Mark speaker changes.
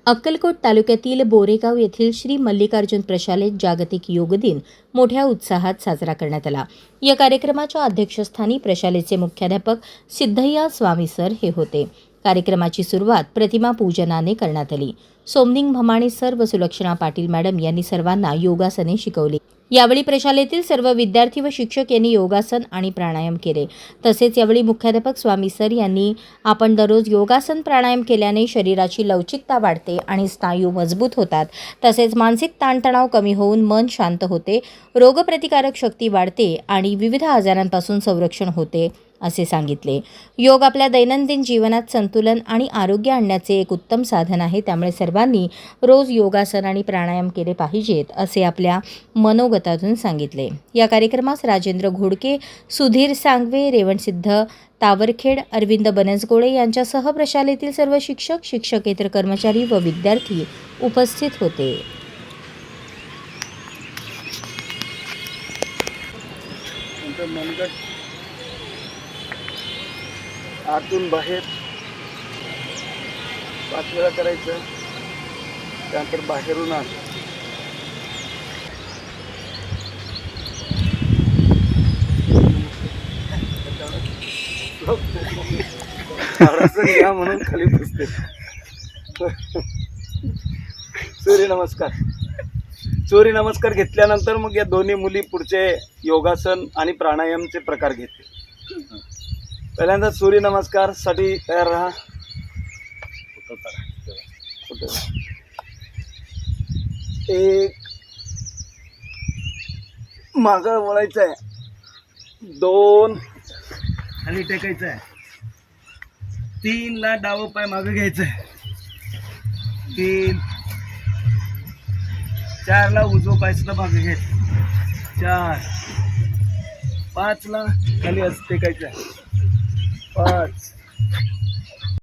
Speaker 1: अक्कलकोट तालुक्यातील बोरेगाव येथील श्री मल्लिकार्जुन प्रशालेत जागतिक योग दिन मोठ्या उत्साहात साजरा करण्यात आला. या कार्यक्रमाच्या अध्यक्षस्थानी प्रशालेचे मुख्याध्यापक सिद्धय्या स्वामी सर हे होते. कार्यक्रमाची सुरुवात प्रतिमा पूजनाने करण्यात आली. सोमनिंग भमाणी सर व सुलक्षणा पाटील मॅडम यांनी सर्वांना योगासने शिकवली. यावेळी प्रशालेतील सर्व विद्यार्थी व शिक्षक यांनी योगासन आणि प्राणायाम केले. तसेच यावेळी मुख्याध्यापक स्वामी सर यांनी आपण दररोज योगासन प्राणायाम केल्याने शरीराची लवचिकता वाढते आणि स्नायू मजबूत होतात. तसेच मानसिक ताणतणाव कमी होऊन मन शांत होते, रोगप्रतिकारक शक्ती वाढते आणि विविध आजारांपासून संरक्षण होते असे सांगितले. योग आपल्या दैनंदिन जीवनात संतुलन आणि आरोग्य आणण्याचे एक उत्तम साधन आहे. त्यामुळे सर्वांनी रोज योगासन आणि प्राणायाम केले पाहिजेत असे आपल्या मनोगतातून सांगितले. या कार्यक्रमास राजेंद्र घोडके, सुधीर सांगवे, रेवणसिद्ध तावरखेड, अरविंद बनसगोळे यांच्यासह प्रशालेतील सर्व शिक्षक, शिक्षकेतर कर्मचारी व विद्यार्थी उपस्थित होते.
Speaker 2: आतून बाहेर 5 वेळा करायचं, त्यानंतर बाहेरून आत. या म्हणून खाली बसते. सूर्यनमस्कार. सूर्यनमस्कार घेतल्यानंतर मग या दोन्ही मुली पुढचे योगासन आणि प्राणायामचे प्रकार घेते. पहिल्यांदा सूर्यनमस्कार साठी तयार राहा. एक, मागं वळायचं आहे. 2, खाली टेकायचं आहे. 3 ला डावं पाय मागं घ्यायचं आहे. 3, 4 ला उजवं पाय सुद्धा मागं घ्यायचं. 4, 5 ला खाली असं टेकायचं आहे. 5,